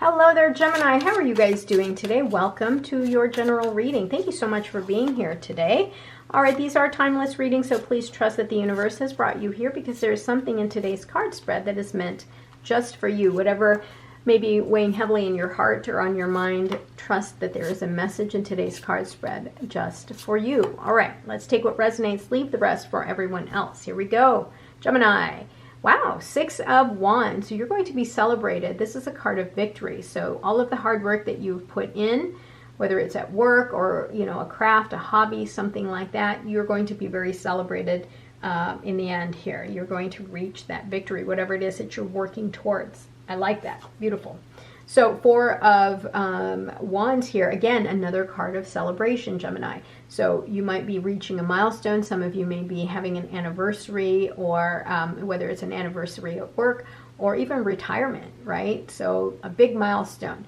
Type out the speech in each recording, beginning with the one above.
Hello there, Gemini. How are you guys doing today? Welcome to your general reading. Thank you so much for being here today. All right, these are timeless readings, so please trust that the universe has brought you here because there is something in today's card spread that is meant just for you. Whatever may be weighing heavily in your heart or on your mind, trust that there is a message in today's card spread just for you. All right, let's take what resonates, leave the rest for everyone else. Here we go. Gemini. Wow, 6 of Wands. So you're going to be celebrated. This is a card of victory. So all of the hard work that you've put in, whether it's at work or, you know, a craft, a hobby, something like that, you're going to be very celebrated in the end here. You're going to reach that victory, whatever it is that you're working towards. I like that. Beautiful. So 4 of Wands here. Again, another card of celebration, Gemini. So you might be reaching a milestone. Some of you may be having an anniversary, or whether it's an anniversary at work or even retirement, right? So a big milestone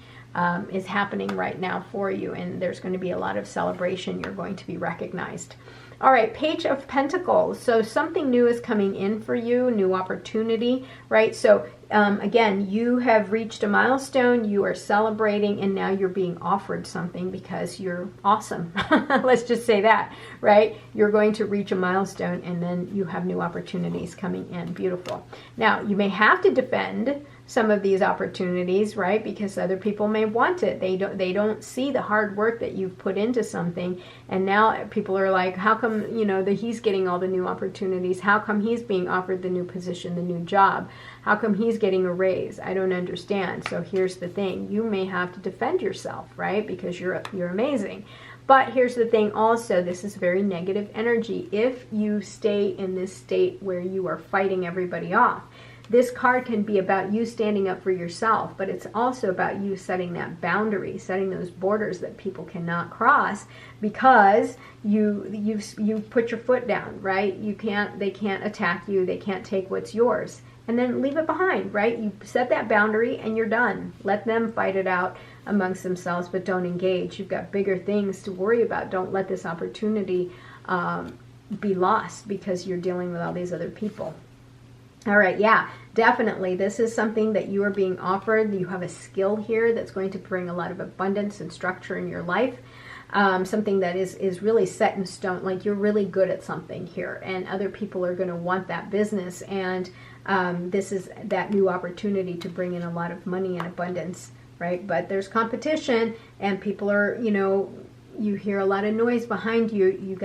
is happening right now for you, and there's going to be a lot of celebration. You're going to be recognized. All right, Page of Pentacles. So something new is coming in for you, new opportunity, right? So again, you have reached a milestone, you are celebrating, and now you're being offered something because you're awesome. Let's just say that, right? You're going to reach a milestone, and then you have new opportunities coming in. Beautiful. Now, you may have to defend some of these opportunities, right? Because other people may want it. They don't see the hard work that you've put into something, and now people are like, how come, you know, that he's getting all the new opportunities? How come he's being offered the new position, the new job? How come he's getting a raise? I don't understand. So here's the thing. You may have to defend yourself, right? Because you're amazing. But here's the thing also, this is very negative energy. If you stay in this state where you are fighting everybody off, this card can be about you standing up for yourself, but it's also about you setting that boundary, setting those borders that people cannot cross because you put your foot down, right? They can't attack you, they can't take what's yours. And then leave it behind, right? You set that boundary and you're done. Let them fight it out amongst themselves, but don't engage. You've got bigger things to worry about. Don't let this opportunity be lost because you're dealing with all these other people. All right, yeah, definitely. This is something that you are being offered. You have a skill here that's going to bring a lot of abundance and structure in your life. Something that is really set in stone, like you're really good at something here, and other people are going to want that business, and this is that new opportunity to bring in a lot of money and abundance, right? But there's competition, and people are, you know, you hear a lot of noise behind you. You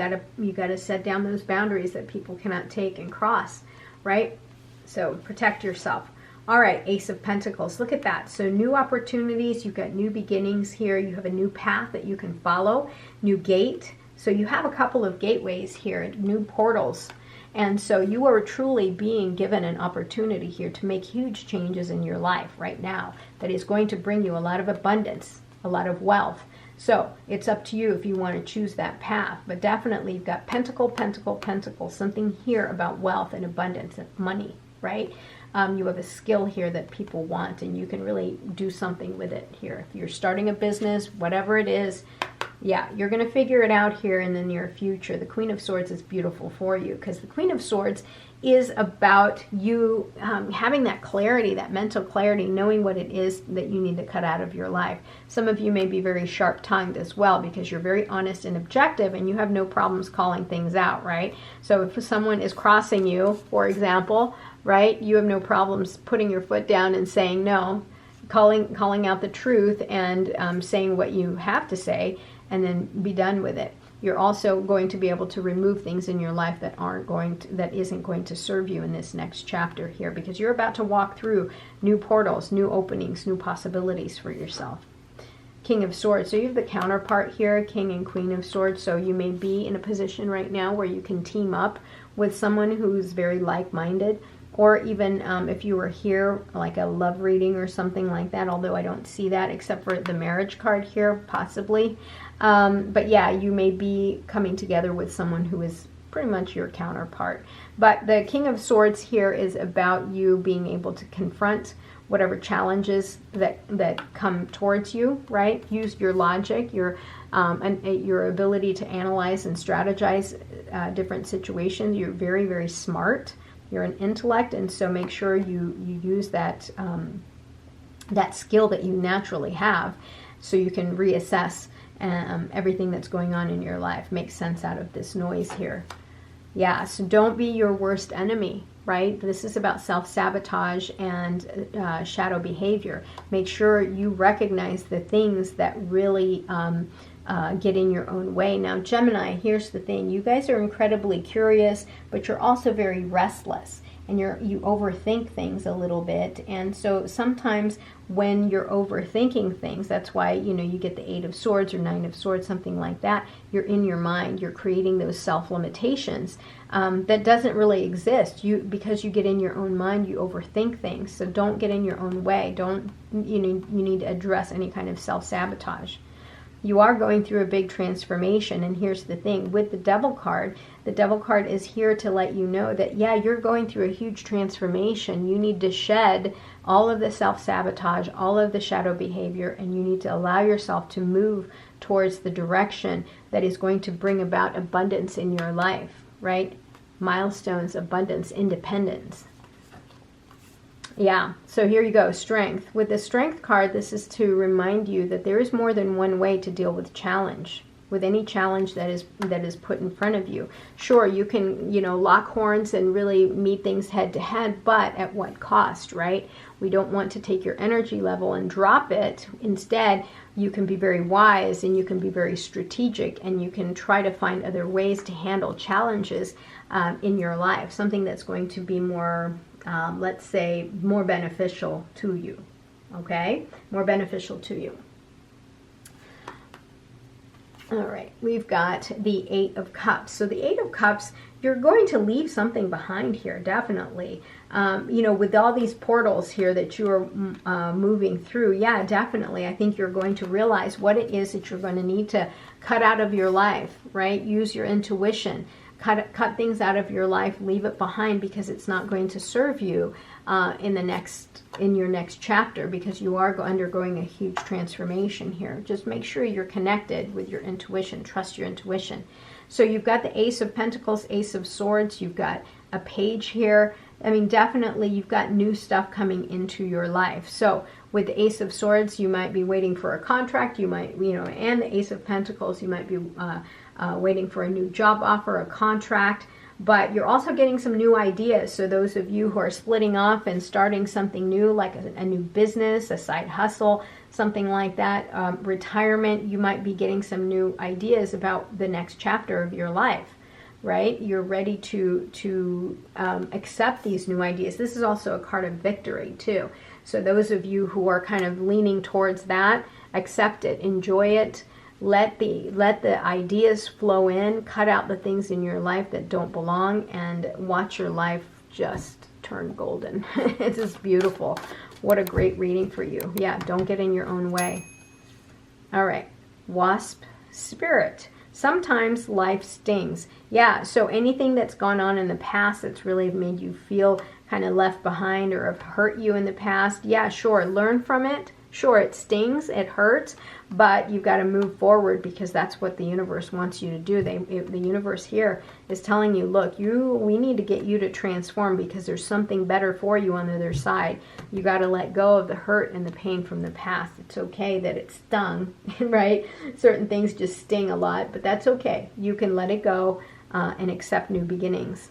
gotta set down those boundaries that people cannot take and cross, right? So protect yourself. All right, Ace of Pentacles. Look at that. So new opportunities. You've got new beginnings here. You have a new path that you can follow. New gate. So you have a couple of gateways here, new portals. And so you are truly being given an opportunity here to make huge changes in your life right now that is going to bring you a lot of abundance, a lot of wealth. So it's up to you if you want to choose that path. But definitely you've got Pentacle, Pentacle, Pentacle. Something here about wealth and abundance and money, right? You have a skill here that people want, and you can really do something with it here. If you're starting a business, whatever it is, yeah, you're going to figure it out here in the near future. The Queen of Swords is beautiful for you because the Queen of Swords is about you having that clarity, that mental clarity, knowing what it is that you need to cut out of your life. Some of you may be very sharp-tongued as well because you're very honest and objective, and you have no problems calling things out, right? So if someone is crossing you, for example, right, you have no problems putting your foot down and saying no, calling out the truth and saying what you have to say, and then be done with it. You're also going to be able to remove things in your life that isn't going to serve you in this next chapter here, because you're about to walk through new portals, new openings, new possibilities for yourself. King of Swords. So you have the counterpart here, King and Queen of Swords. So you may be in a position right now where you can team up with someone who's very like-minded, or even if you were here, like a love reading or something like that, although I don't see that except for the marriage card here, possibly. But yeah, you may be coming together with someone who is pretty much your counterpart. But the King of Swords here is about you being able to confront whatever challenges that come towards you, right? Use your logic, your ability to analyze and strategize different situations. You're very, very smart. You're an intellect, and so make sure you use that that skill that you naturally have, so you can reassess everything that's going on in your life, make sense out of this noise here. Yeah, so don't be your worst enemy, right? This is about self-sabotage and shadow behavior. Make sure you recognize the things that really get in your own way. Now, Gemini, here's the thing. You guys are incredibly curious, but you're also very restless. And you overthink things a little bit. And so sometimes when you're overthinking things, that's why, you know, you get the 8 of Swords or 9 of Swords, something like that. You're in your mind. You're creating those self-limitations that doesn't really exist. Because you get in your own mind, you overthink things. So don't get in your own way. You need to address any kind of self-sabotage. You are going through a big transformation, and here's the thing. With the Devil card is here to let you know that, yeah, you're going through a huge transformation. You need to shed all of the self-sabotage, all of the shadow behavior, and you need to allow yourself to move towards the direction that is going to bring about abundance in your life, right? Milestones, abundance, independence. Yeah, so here you go, Strength. With the Strength card, this is to remind you that there is more than one way to deal with challenge, with any challenge that is put in front of you. Sure, you can, lock horns and really meet things head to head, but at what cost, right? We don't want to take your energy level and drop it. Instead, you can be very wise and you can be very strategic, and you can try to find other ways to handle challenges in your life, something that's going to be more let's say, more beneficial to you, okay? More beneficial to you. All right, we've got the 8 of Cups. So the 8 of Cups, you're going to leave something behind here, definitely. With all these portals here that you are moving through, yeah, definitely. I think you're going to realize what it is that you're going to need to cut out of your life, right? Use your intuition. Cut things out of your life, leave it behind, because it's not going to serve you in your next chapter, because you are undergoing a huge transformation here. Just make sure you're connected with your intuition. Trust your intuition. So you've got the Ace of Pentacles, Ace of Swords. You've got a Page here. I mean, definitely you've got new stuff coming into your life. So with the Ace of Swords, you might be waiting for a contract. You might, and the Ace of Pentacles, you might be waiting for a new job offer, a contract, but you're also getting some new ideas. So those of you who are splitting off and starting something new, like a new business, a side hustle, something like that, retirement, you might be getting some new ideas about the next chapter of your life, right? You're ready to accept these new ideas. This is also a card of victory too. So those of you who are kind of leaning towards that, accept it, enjoy it. Let the ideas flow in, cut out the things in your life that don't belong, and watch your life just turn golden. It's just beautiful. What a great reading for you. Yeah, don't get in your own way. All right, Wasp Spirit. Sometimes life stings. Yeah, so anything that's gone on in the past that's really made you feel kind of left behind or have hurt you in the past, yeah, sure, learn from it. Sure, it stings, it hurts, but you've got to move forward, because that's what the universe wants you to do. The universe here is telling you, look, we need to get you to transform, because there's something better for you on the other side. You got to let go of the hurt and the pain from the past. It's okay that it stung, right? Certain things just sting a lot, but that's okay. You can let it go and accept new beginnings.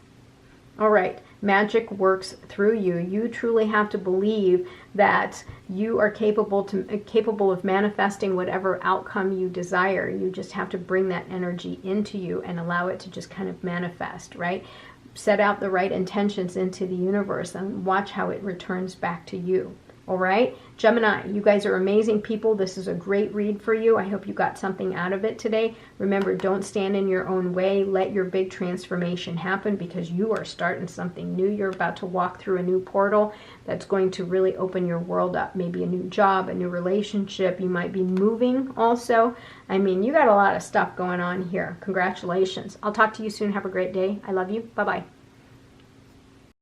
All right, magic works through you. You truly have to believe that you are capable of manifesting whatever outcome you desire. You just have to bring that energy into you and allow it to just kind of manifest, right? Set out the right intentions into the universe and watch how it returns back to you. All right, Gemini, you guys are amazing people. This is a great read for you. I hope you got something out of it today. Remember, don't stand in your own way. Let your big transformation happen, because you are starting something new. You're about to walk through a new portal that's going to really open your world up. Maybe a new job, a new relationship. You might be moving also. I mean, you got a lot of stuff going on here. Congratulations. I'll talk to you soon. Have a great day. I love you. Bye-bye.